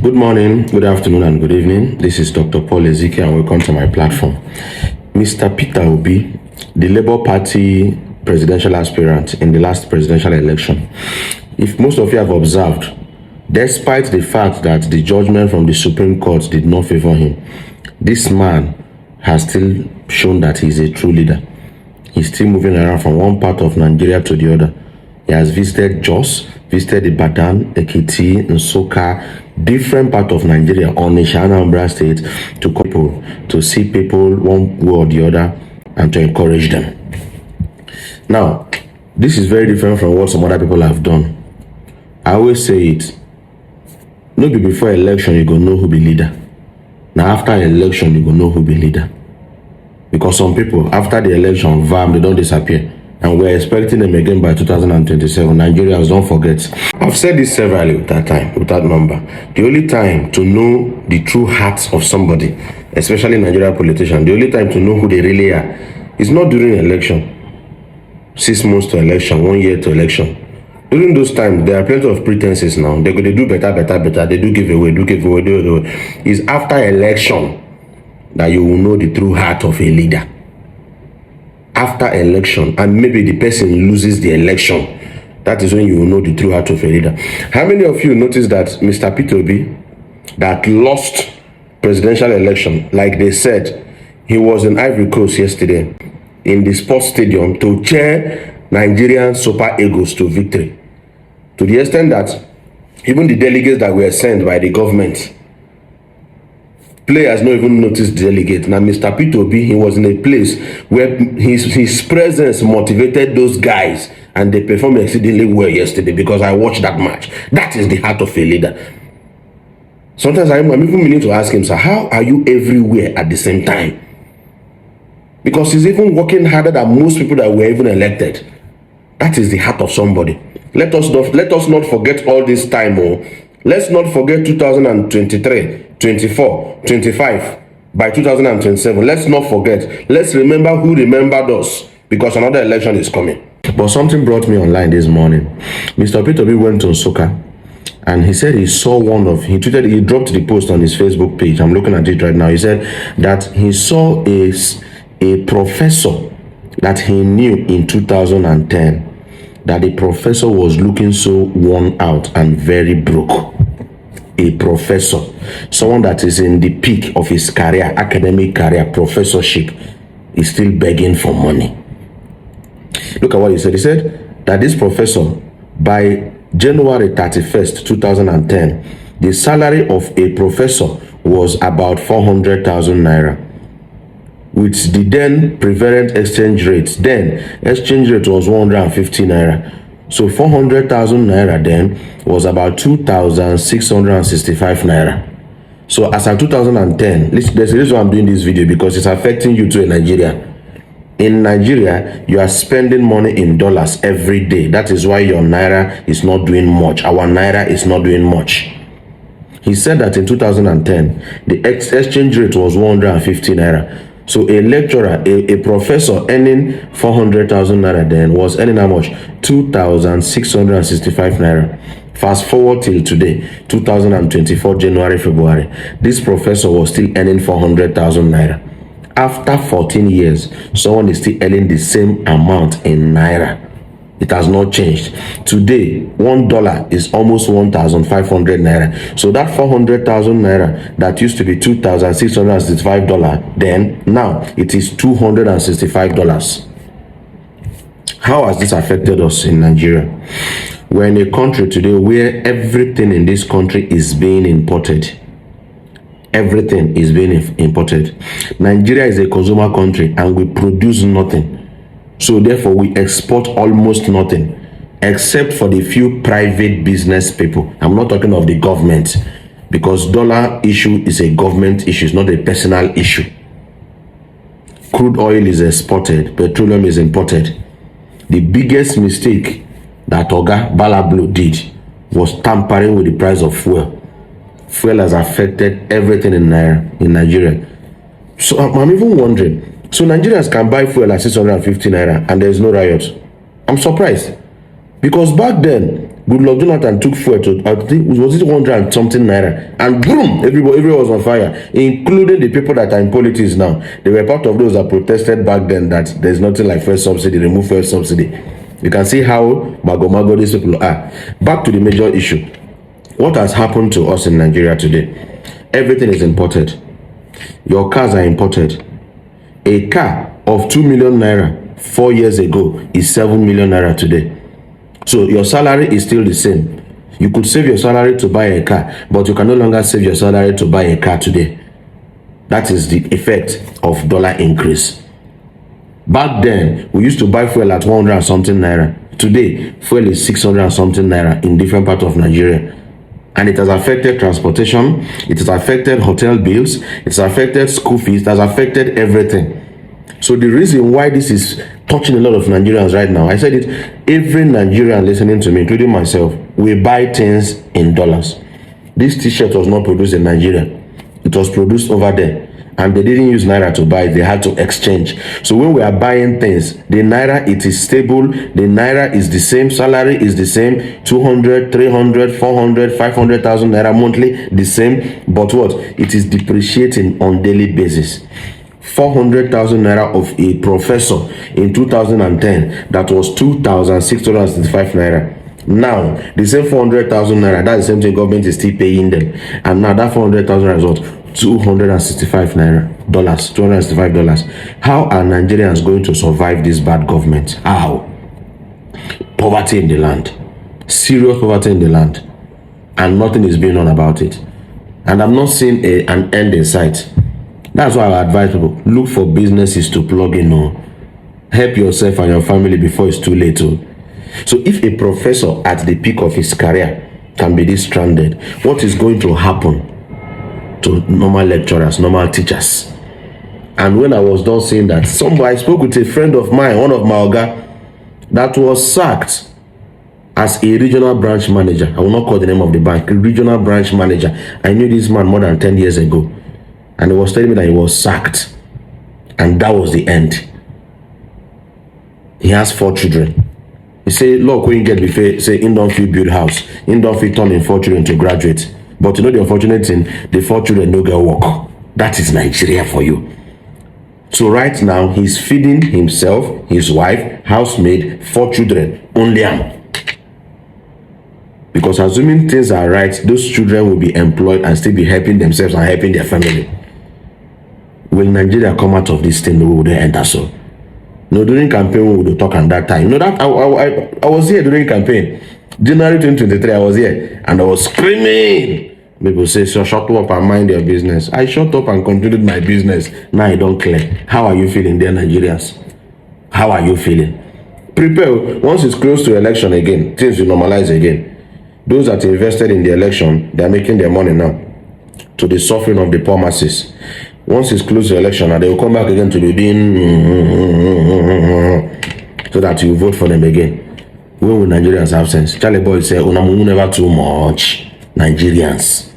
Good morning, good afternoon, and good evening. This is Dr. Paul Ezike, and welcome to my platform. Mr. Peter Obi, the Labour Party presidential aspirant in the last presidential election. If most of you have observed, despite the fact that the judgment from the Supreme Court did not favor him, this man has still shown that he is a true leader. He's still moving around from one part of Nigeria to the other. He has visited Jos, visited Ibadan, Ekiti, Nsukka, different part of Nigeria, Onitsha, Anambra State, to see people one way or the other and to encourage them. Now, this is very different from what some other people have done. I always say it, maybe before election you go know who be leader. Now after election you go know who be leader. Because some people, after the election, they don't disappear. And we're expecting them again by 2027. Nigerians, don't forget. I've said this severally with that number. The only time to know the true heart of somebody, especially Nigerian politicians, the only time to know who they really are is not during election. 6 months to election, 1 year to election. During those times, there are plenty of pretenses now. They do better. They do give away. It's after election that you will know the true heart of a leader. After election, and maybe the person loses the election, that is when you will know the true heart of a leader. How many of you noticed that Mr. Peter Obi, that lost presidential election, like they said, he was in Ivory Coast yesterday in the sports stadium to cheer Nigerian Super Eagles to victory, to the extent that even the delegates that were sent by the government, players not even noticed the delegate. Now, Mr. Peter Obi, he was in a place where his presence motivated those guys, and they performed exceedingly well yesterday because I watched that match. That is the heart of a leader. Sometimes I'm even meaning to ask him, sir, how are you everywhere at the same time? Because he's even working harder than most people that were even elected. That is the heart of somebody. Let us not forget all this time. Let's not forget 2023, 24, 25, by 2027. Let's not forget. Let's remember who remembered us, because another election is coming. But something brought me online this morning. Mr. Peter Obi went to Nsukka, and he said he saw he dropped the post on his Facebook page. I'm looking at it right now. He said that he saw a professor that he knew in 2010. That the professor was looking so worn out and very broke. A professor, someone that is in the peak of his career, academic career, professorship, is still begging for money. Look at what he said. He said that this professor, by January 31st, 2010, the salary of a professor was about 400,000 naira. With the then prevalent exchange rate, exchange rate was 150 naira. So 400,000 naira then was about 2,665 naira. So as of 2010, there's a reason why I'm doing this video, because it's affecting you too in Nigeria. In Nigeria, you are spending money in dollars every day. That is why your naira is not doing much. Our naira is not doing much. He said that in 2010, the exchange rate was 150 naira. So a lecturer, a professor earning 400,000 naira then was earning how much? 2,665 naira. Fast forward till today, 2024, January, February. This professor was still earning 400,000 naira. After 14 years, someone is still earning the same amount in naira. It has not changed. Today, $1 is almost 1,500 naira. So that 400,000 naira that used to be $2,665, then now it is $265. How has this affected us in Nigeria? We're in a country today where everything in this country is being imported. Everything is being imported. Nigeria is a consumer country and we produce nothing. So therefore, we export almost nothing, except for the few private business people. I'm not talking of the government, because dollar issue is a government issue, it's not a personal issue. Crude oil is exported, petroleum is imported. The biggest mistake that Oga Balablo did was tampering with the price of fuel. Fuel has affected everything in Nigeria. So I'm even wondering, so Nigerians can buy fuel at 650 naira and there is no riot. I'm surprised, because back then Goodluck Jonathan took fuel to, I think, was it 100 and something naira? And boom, everybody was on fire, including the people that are in politics now. They were part of those that protested back then that there's nothing like fuel subsidy, remove fuel subsidy. You can see how mago these people are. Back to the major issue. What has happened to us in Nigeria today? Everything is imported. Your cars are imported. A car of 2 million naira 4 years ago is 7 million naira today. So your salary is still the same. You could save your salary to buy a car, but you can no longer save your salary to buy a car today. That is the effect of dollar increase. Back then, we used to buy fuel at 100 and something naira. Today, fuel is 600 and something naira in different parts of Nigeria. And it has affected transportation, it has affected hotel bills, it has affected school fees, it has affected everything. So the reason why this is touching a lot of Nigerians right now, I said it, every Nigerian listening to me, including myself, we buy things in dollars. This t-shirt was not produced in Nigeria. It was produced over there. And they didn't use naira to buy it, they had to exchange. So when we are buying things, the naira, it is stable, the naira is the same, salary is the same, 200, 300, 400, 500,000 naira monthly, the same. But what? It is depreciating on daily basis. 400,000 naira of a professor in 2010, that was 2,665 naira. Now, the same 400,000 naira, that's the same thing government is still paying them. And now that 400,000 naira is what? 265 naira, dollars, $265. How are Nigerians going to survive this bad government? How? Poverty in the land. Serious poverty in the land. And nothing is being done about it. And I'm not seeing an end in sight. That's why I advise people, look for businesses to plug in. Help yourself and your family before it's too late. So if a professor at the peak of his career can be this stranded, what is going to happen to normal lecturers, normal teachers? And when I was done saying that, I spoke with a friend of mine, one of my oga, that was sacked as a regional branch manager. I will not call the name of the bank, a regional branch manager. I knew this man more than 10 years ago. And he was telling me that he was sacked. And that was the end. He has 4 children. He said, look, when you get before, say, in don't feel build house. In don't feel turn in 4 children to graduate. But you know the unfortunate thing, the 4 children no get work. That is Nigeria for you. So right now, he's feeding himself, his wife, housemaid, 4 children, only him. Because assuming things are right, those children will be employed and still be helping themselves and helping their family. Will Nigeria come out of this thing? We would enter so. No, during campaign, we would talk on that time. You know that I was here during campaign. January 2023, I was here and I was screaming. People say, so shut up and mind your business. I shut up and continued my business. Now I don't clear. How are you feeling there, Nigerians? How are you feeling? Prepare. Once it's close to election again, things will normalize again. Those that invested in the election, they are making their money now to the suffering of the poor masses. Once it's close to election, and they will come back again to be doing so that you vote for them again. When will Nigerians have sense? Charlie Boy said, "Unamu never too much." Nigerians.